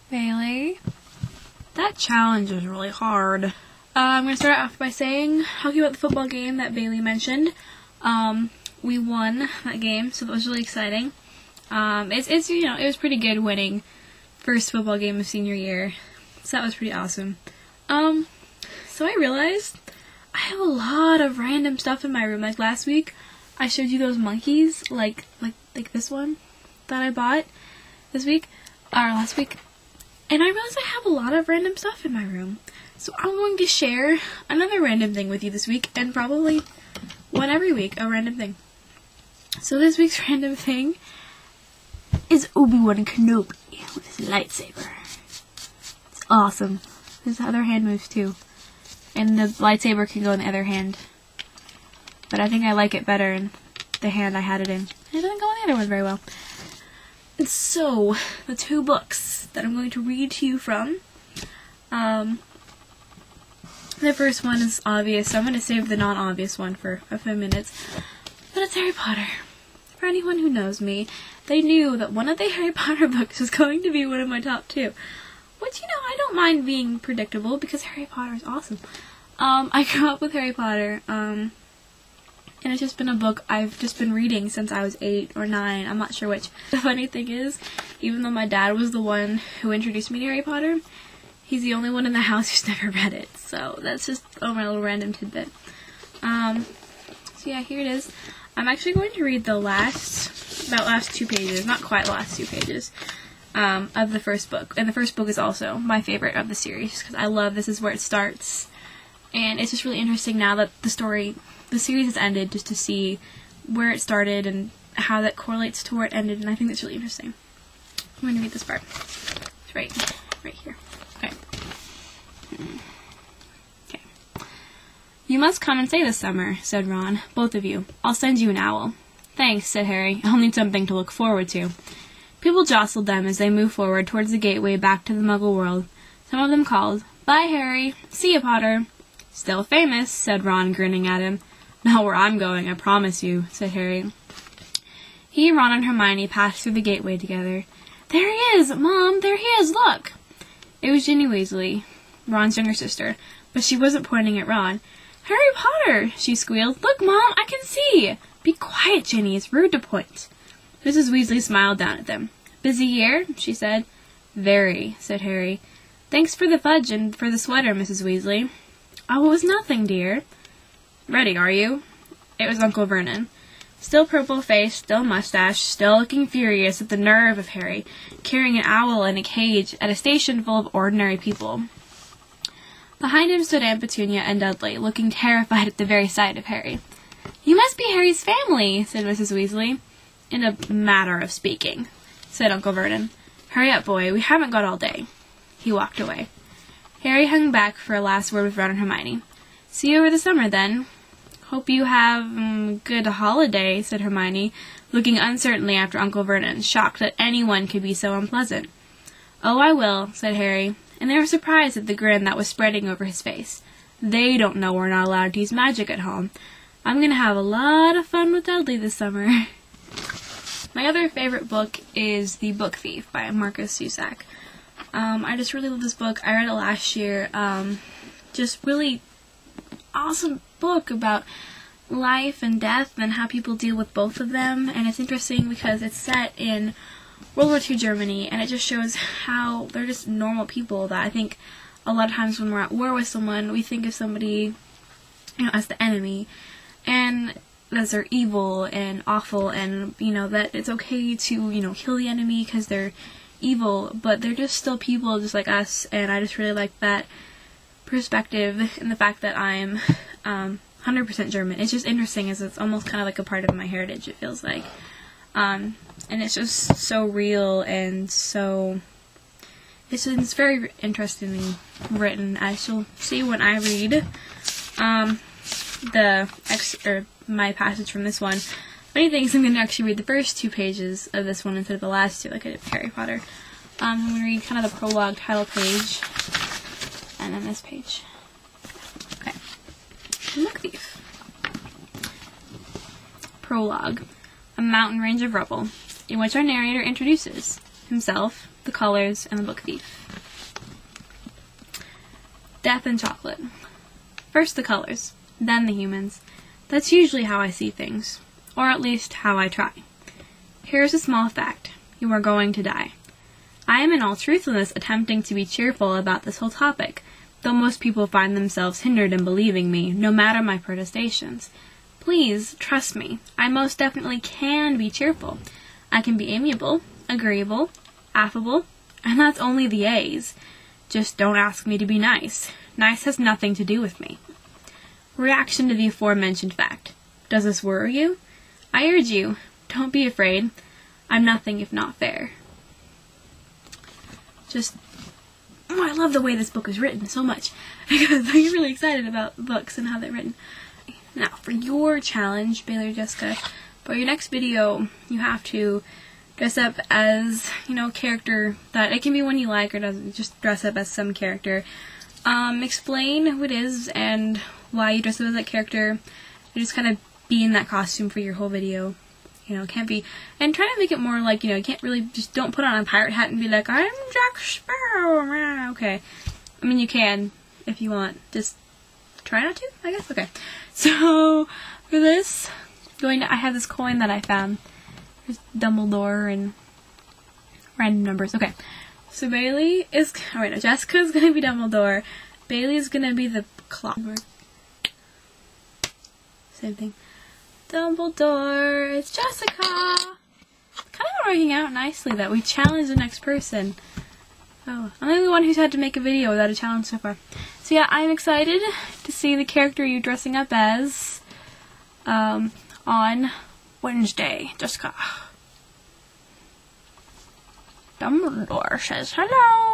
Bailey, that challenge was really hard. I'm going to start off by talking about the football game that Bailey mentioned. We won that game, so that was really exciting. It was pretty good winning first football game of senior year, so that was pretty awesome. So I realized I have a lot of random stuff in my room. Like last week, I showed you those monkeys, like this one that I bought last week. And I realized I have a lot of random stuff in my room. So I'm going to share another random thing with you this week, and probably one every week, a random thing. So this week's random thing is Obi-Wan Kenobi with his lightsaber. It's awesome. His other hand moves too. And the lightsaber can go in the other hand. But I think I like it better in the hand I had it in. It doesn't go in the other one very well. And so, the two books that I'm going to read to you from, the first one is obvious, so I'm going to save the non-obvious one for a few minutes. But it's Harry Potter. For anyone who knows me, they knew that one of the Harry Potter books was going to be one of my top two. Which, I don't mind being predictable because Harry Potter is awesome. I grew up with Harry Potter, and it's just been a book I've just been reading since I was 8 or 9. I'm not sure which. The funny thing is, even though my dad was the one who introduced me to Harry Potter, he's the only one in the house who's never read it. So that's just my little random tidbit. So yeah, here it is. I'm actually going to read about last 2 pages, not quite last 2 pages, of the first book. And the first book is also my favorite of the series, because I love this is where it starts. And it's just really interesting now that the series has ended, just to see where it started and how that correlates to where it ended, and I think that's really interesting. I'm going to read this part. It's right here. Okay. Okay. "You must come and stay this summer," said Ron. "Both of you. I'll send you an owl." "Thanks," said Harry. "I'll need something to look forward to." People jostled them as they moved forward towards the gateway back to the Muggle world. Some of them called, "Bye, Harry. See ya, Potter." "Still famous," said Ron, grinning at him. "Not where I'm going, I promise you," said Harry. He, Ron, and Hermione passed through the gateway together. "There he is! Mom, there he is, look!" It was Ginny Weasley, Ron's younger sister, but she wasn't pointing at Ron. "Harry Potter!" she squealed. "Look, Mom, I can see!" "Be quiet, Ginny, it's rude to point." Mrs. Weasley smiled down at them. "Busy year?" she said. "Very," said Harry. "Thanks for the fudge and for the sweater, Mrs. Weasley." "Oh, it was nothing, dear." "Ready, are you?" It was Uncle Vernon. Still purple-faced, still mustached, still looking furious at the nerve of Harry, carrying an owl in a cage at a station full of ordinary people. Behind him stood Aunt Petunia and Dudley, looking terrified at the very sight of Harry. "You must be Harry's family," said Mrs. Weasley. "In a matter of speaking," said Uncle Vernon. "Hurry up, boy, we haven't got all day." He walked away. Harry hung back for a last word with Ron and Hermione. "See you over the summer, then." "Hope you have good holiday," said Hermione, looking uncertainly after Uncle Vernon, shocked that anyone could be so unpleasant. "Oh, I will," said Harry, and they were surprised at the grin that was spreading over his face. "They don't know we're not allowed to use magic at home. I'm going to have a lot of fun with Dudley this summer." My other favorite book is The Book Thief by Marcus Zusak. I just really love this book. I read it last year. Just really awesome book about life and death and how people deal with both of them. And it's interesting because it's set in World War II Germany, and it just shows how they're just normal people that I think a lot of times when we're at war with someone, we think of somebody, as the enemy. And that they're evil and awful, and, that it's okay to, kill the enemy because they're evil, but they're just still people just like us, and I just really like that perspective, and the fact that I'm 100% German. It's just interesting, as it's almost kind of like a part of my heritage, it feels like. And it's just so real, and so it's very interestingly written, as you'll see when I read my passage from this one. Funny thing is, I'm going to actually read the first 2 pages of this one instead of the last 2, like I did with Harry Potter. I'm going to read kind of the prologue title page, and then this page. Okay. Book Thief. Prologue. A mountain range of rubble, in which our narrator introduces himself, the colors, and the book thief. Death and chocolate. First the colors, then the humans. That's usually how I see things, or at least how I try. Here's a small fact. You are going to die. I am in all truthfulness attempting to be cheerful about this whole topic, though most people find themselves hindered in believing me, no matter my protestations. Please, trust me, I most definitely can be cheerful. I can be amiable, agreeable, affable, and that's only the A's. Just don't ask me to be nice. Nice has nothing to do with me. Reaction to the aforementioned fact. Does this worry you? I urge you, don't be afraid. I'm nothing if not fair. I love the way this book is written so much, because I'm really excited about books and how they're written. Now, for your challenge, Bailey or Jessica, for your next video, you have to dress up as, a character that, it can be one you like or doesn't, just dress up as some character. Explain who it is and why you dress up as that character, and just kind of be in that costume for your whole video. Can't be, and try to make it more like, you can't really, just don't put on a pirate hat and be like, I'm Jack Sparrow, okay. I mean, you can, if you want, just try not to, I guess, okay. So, for this, I have this coin that I found. There's Dumbledore and random numbers, okay. So Jessica's gonna be Dumbledore, Bailey's gonna be the clock. Same thing. Dumbledore, it's Jessica! Kind of working out nicely that we challenged the next person. Oh, I'm the only one who's had to make a video without a challenge so far. So yeah, I'm excited to see the character you're dressing up as on Wednesday. Jessica. Dumbledore says hello!